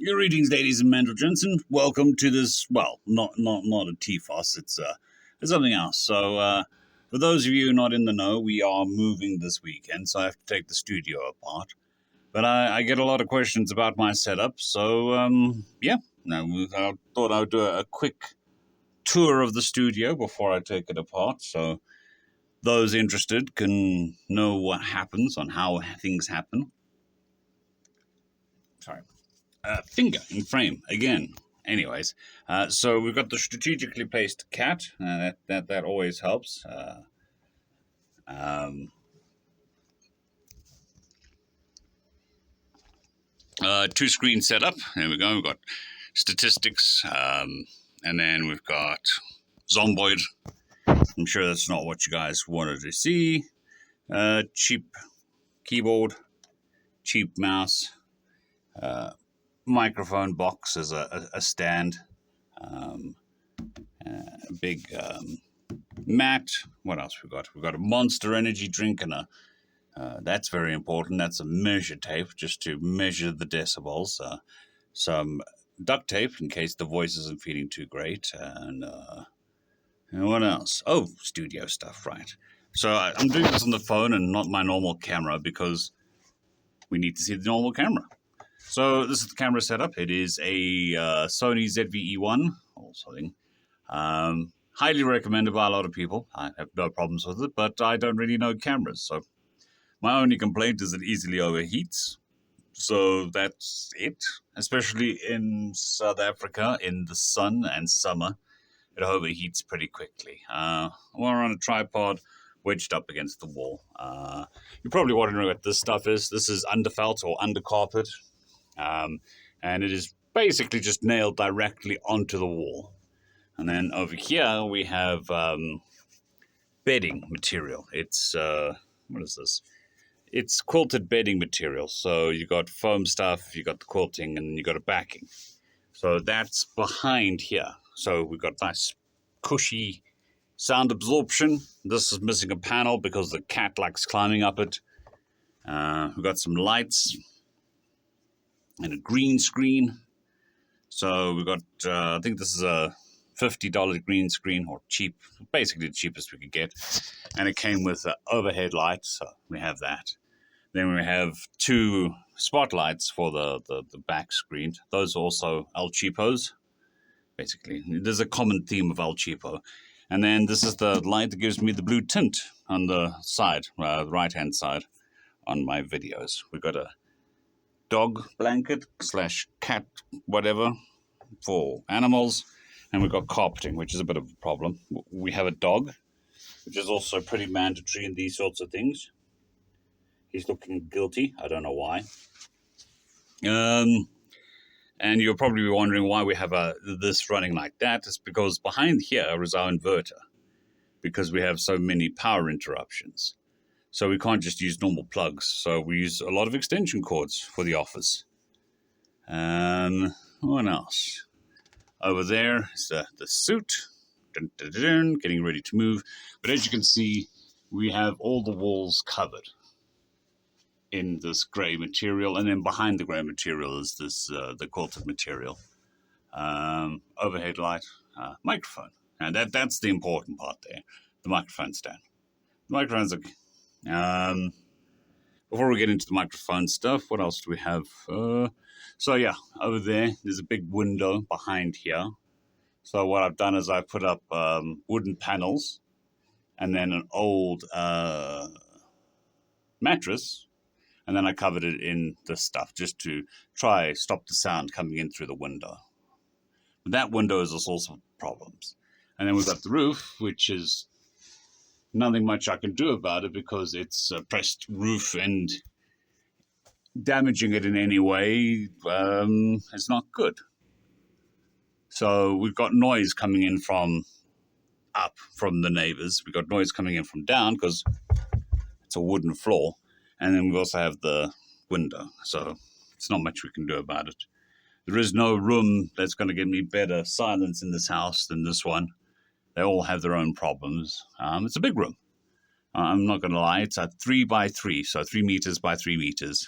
Greetings, ladies and gentlemen. Welcome to this. Well, not a TFOS. It's something else. So, for those of you not in the know, we are moving this weekend, so I have to take the studio apart. But I get a lot of questions about my setup, so yeah. Now I thought I would do a quick tour of the studio before I take it apart, so those interested can know what happens on how things happen. Sorry. Finger in frame again. Anyways, so we've got the strategically placed cat. That always helps. Two screen setup. There we go. We've got statistics, and then we've got Zomboid. I'm sure that's not what you guys wanted to see. Cheap keyboard, cheap mouse. Microphone box as a stand, a big mat. What else we got? We've got a Monster Energy drink and that's very important. That's a measure tape just to measure the decibels. Some duct tape in case the voice isn't feeling too great, and what else? Oh, studio stuff, right? So I'm doing this on the phone and not my normal camera because we need to see the normal camera. So this is the camera setup. It is a Sony ZV-E1 or something. Highly recommended by a lot of people. I have no problems with it, but I don't really know cameras. So my only complaint is it easily overheats. So that's it. Especially in South Africa, in the sun and summer, it overheats pretty quickly. We're on a tripod wedged up against the wall. You're probably wondering what this stuff is. This is underfelt or undercarpet. And it is basically just nailed directly onto the wall. And then over here we have bedding material. It's, what is this? It's quilted bedding material. So you got foam stuff, you got the quilting, and you got a backing. So that's behind here. So we've got nice cushy sound absorption. This is missing a panel because the cat likes climbing up it. We've got some lights and a green screen. So we've got, I think this is a $50 green screen, or cheap, basically the cheapest we could get. And it came with overhead lights, so we have that. Then we have two spotlights for the back screen. Those are also El Cheapos. Basically, there's a common theme of El Cheapo. And then this is the light that gives me the blue tint on the side, the right-hand side on my videos. We've got a dog blanket / cat whatever for animals, and we've got carpeting, which is a bit of a problem. We have a dog, which is also pretty mandatory in these sorts of things. He's looking guilty. I don't know why. And you'll probably be wondering why we have this running like that. It's because behind here is our inverter, because we have so many power interruptions. So we can't just use normal plugs. So we use a lot of extension cords for the office. What else? Over there is the suit. Dun, dun, dun, dun, getting ready to move. But as you can see, we have all the walls covered in this grey material. And then behind the grey material is this the quilted material. Overhead light, microphone. And that's the important part there. The microphone stand. The microphone's okay. Before we get into the microphone stuff, what else do we have? So yeah, over there's a big window behind here. So what I've done is I put up wooden panels and then an old mattress, and then I covered it in this stuff just to try stop the sound coming in through the window. But that window is a source of problems. And then we've got the roof, which is nothing much I can do about it because it's a pressed roof, and damaging it in any way is not good. So we've got noise coming in from up from the neighbors. We've got noise coming in from down because it's a wooden floor. And then we also have the window. So it's not much we can do about it. There is no room that's going to give me better silence in this house than this one. They all have their own problems. It's a big room. I'm not going to lie. It's a 3 by 3, so 3 meters by 3 meters.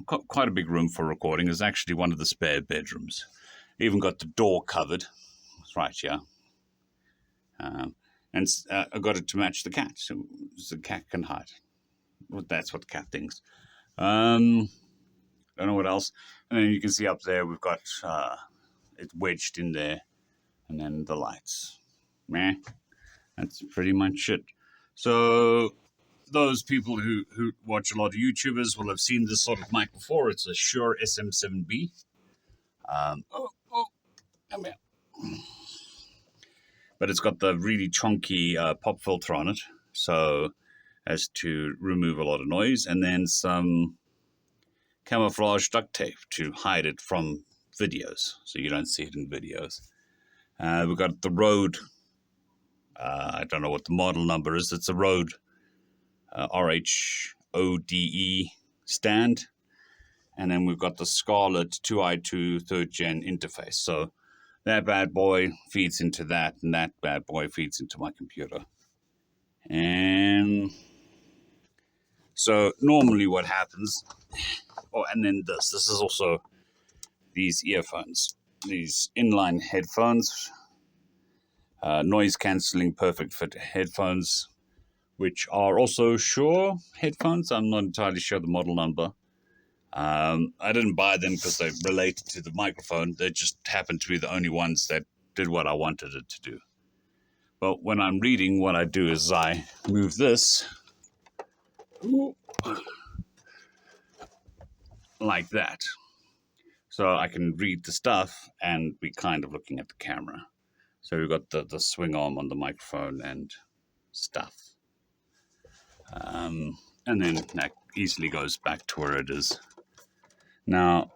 Quite a big room for recording. It's actually one of the spare bedrooms. Even got the door covered. It's right here. And I got it to match the cat, so the cat can hide. Well, that's what the cat thinks. Don't know what else. And then you can see up there we've got it wedged in there, and then the lights. Meh. That's pretty much it. So those people who watch a lot of YouTubers will have seen this sort of mic before. It's a Shure SM7B. Come here. But it's got the really chunky pop filter on it, so as to remove a lot of noise, and then some camouflage duct tape to hide it from videos, so you don't see it in videos. We've got the Rode, I don't know what the model number is, it's a Rode RHODE stand, and then we've got the Scarlett 2i2 3rd gen interface, so that bad boy feeds into that, and that bad boy feeds into my computer. And so normally what happens, and then this is also these earphones, these inline headphones, noise cancelling perfect fit headphones, which are also Shure headphones. I'm not entirely sure the model number. I didn't buy them because they relate to the microphone. They just happened to be the only ones that did what I wanted it to do. But when I'm reading, what I do is I move this like that. So I can read the stuff and be kind of looking at the camera. So we've got the swing arm on the microphone and stuff. And then that easily goes back to where it is. Now,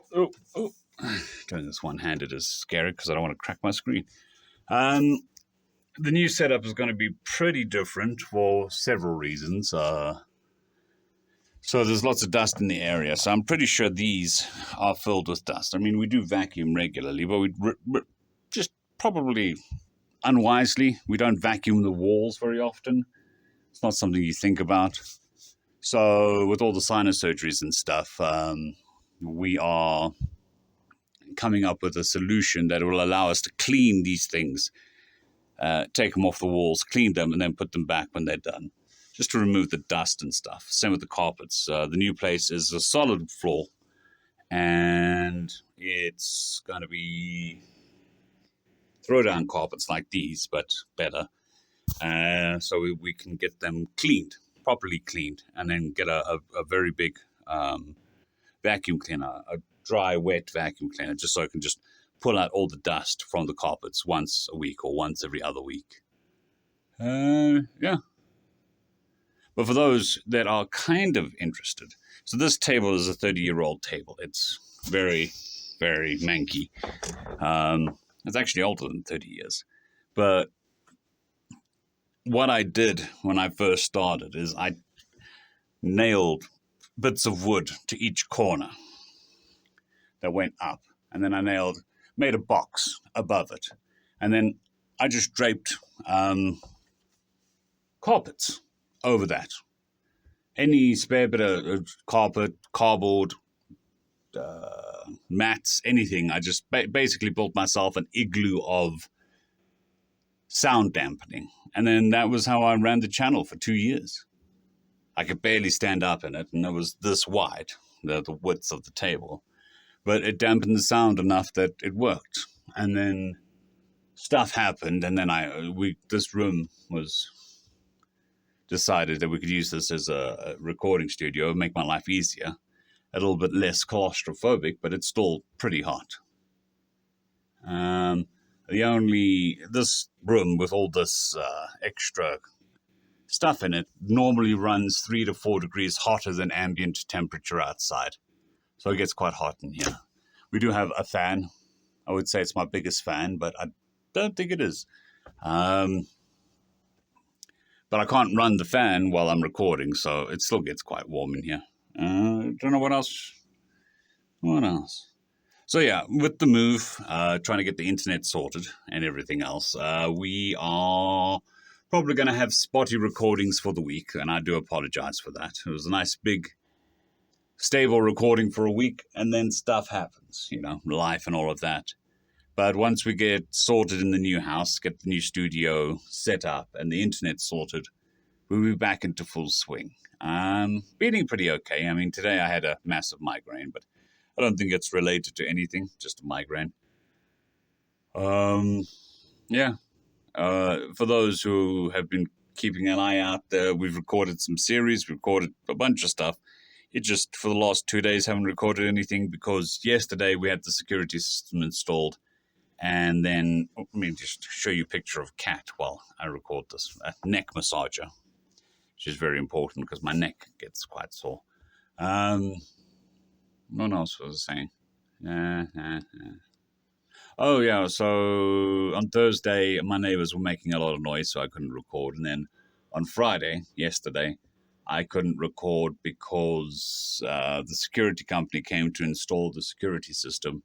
doing this one-handed is scary because I don't want to crack my screen. The new setup is going to be pretty different for several reasons. So there's lots of dust in the area. So I'm pretty sure these are filled with dust. I mean, we do vacuum regularly, but we just probably unwisely. We don't vacuum the walls very often. It's not something you think about. So with all the sinus surgeries and stuff, we are coming up with a solution that will allow us to clean these things, take them off the walls, clean them, and then put them back when they're done, just to remove the dust and stuff. Same with the carpets. The new place is a solid floor, and it's going to be throw-down carpets like these, but better. So we can get them cleaned, properly cleaned, and then get a very big vacuum cleaner, a dry, wet vacuum cleaner, just so I can just pull out all the dust from the carpets once a week or once every other week. Yeah. But for those that are kind of interested, so this table is a 30-year-old table. It's very, very manky. It's actually older than 30 years. But what I did when I first started is I nailed bits of wood to each corner that went up, and then I made a box above it, and then I just draped carpets over that. Any spare bit of carpet, cardboard, mats, anything. I just basically built myself an igloo of sound dampening, and then that was how I ran the channel for 2 years. I could barely stand up in it, and it was this wide, the width of the table. But it dampened the sound enough that it worked. And then stuff happened, and then this room was decided that we could use this as a recording studio, make my life easier, a little bit less claustrophobic, but it's still pretty hot. This room with all this extra stuff in it normally runs 3 to 4 degrees hotter than ambient temperature outside. So it gets quite hot in here. We do have a fan. I would say it's my biggest fan, but I don't think it is. But I can't run the fan while I'm recording, so it still gets quite warm in here. Don't know what else. What else? So yeah, with the move, trying to get the internet sorted and everything else, we are probably going to have spotty recordings for the week, and I do apologize for that. It was a nice big stable recording for a week, and then stuff happens, life and all of that. But once we get sorted in the new house, get the new studio set up, and the internet sorted, we'll be back into full swing. Feeling pretty okay. I mean, today I had a massive migraine, but I don't think it's related to anything, just a migraine. Yeah. For those who have been keeping an eye out there, we've recorded some series, recorded a bunch of stuff. It just, for the last 2 days, haven't recorded anything because yesterday we had the security system installed. And then, let me just show you a picture of Cat while I record this. A neck massager, which is very important because my neck gets quite sore. What else was I saying? Oh, yeah, so on Thursday, my neighbors were making a lot of noise, so I couldn't record. And then on Friday, yesterday, I couldn't record because the security company came to install the security system.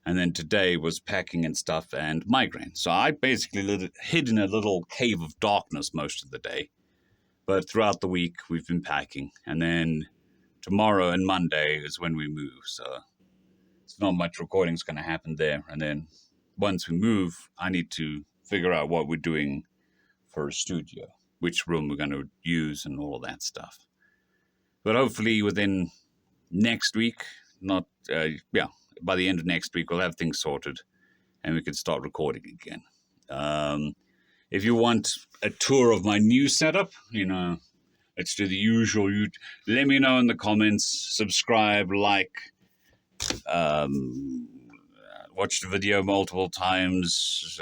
And then today was packing and stuff and migraine. So I basically hid in a little cave of darkness most of the day. But throughout the week, we've been packing. And then tomorrow and Monday is when we move. So it's not much recording is going to happen there. And then once we move, I need to figure out what we're doing for a studio, which room we're going to use and all of that stuff. But hopefully within next week, by the end of next week, we'll have things sorted and we can start recording again. If you want a tour of my new setup, let's do the usual. Let me know in the comments, subscribe, like, watch the video multiple times,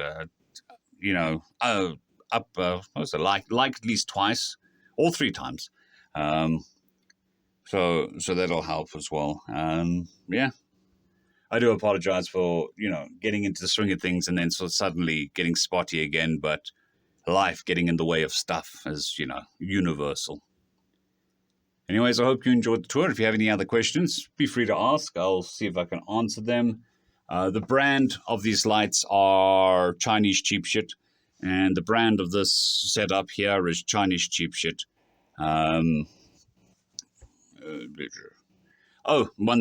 like at least twice or 3 times. So that'll help as well. I do apologize for, getting into the swing of things and then suddenly getting spotty again, but life getting in the way of stuff is, universal. Anyways, I hope you enjoyed the tour. If you have any other questions, be free to ask. I'll see if I can answer them. The brand of these lights are Chinese cheap shit, and the brand of this setup here is Chinese cheap shit. One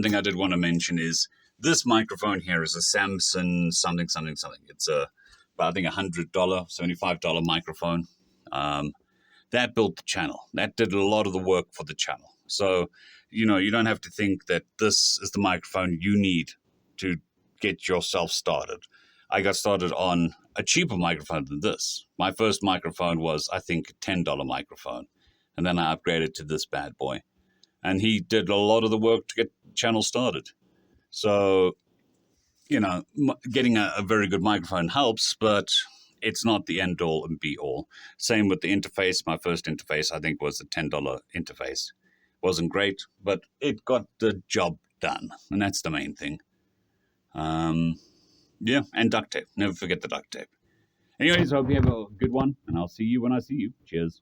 thing I did want to mention is this microphone here is a Samsung something. It's I think $100, $75 microphone. That built the channel. That did a lot of the work for the channel. So, you don't have to think that this is the microphone you need to get yourself started. I got started on a cheaper microphone than this. My first microphone was, I think, a $10 microphone. And then I upgraded to this bad boy. And he did a lot of the work to get the channel started. So, getting a very good microphone helps, but it's not the end all and be all. Same with the interface. My first interface, I think, was a $10 interface. Wasn't great, but it got the job done. And that's the main thing. And duct tape. Never forget the duct tape. Anyways, I hope you have a good one, and I'll see you when I see you. Cheers.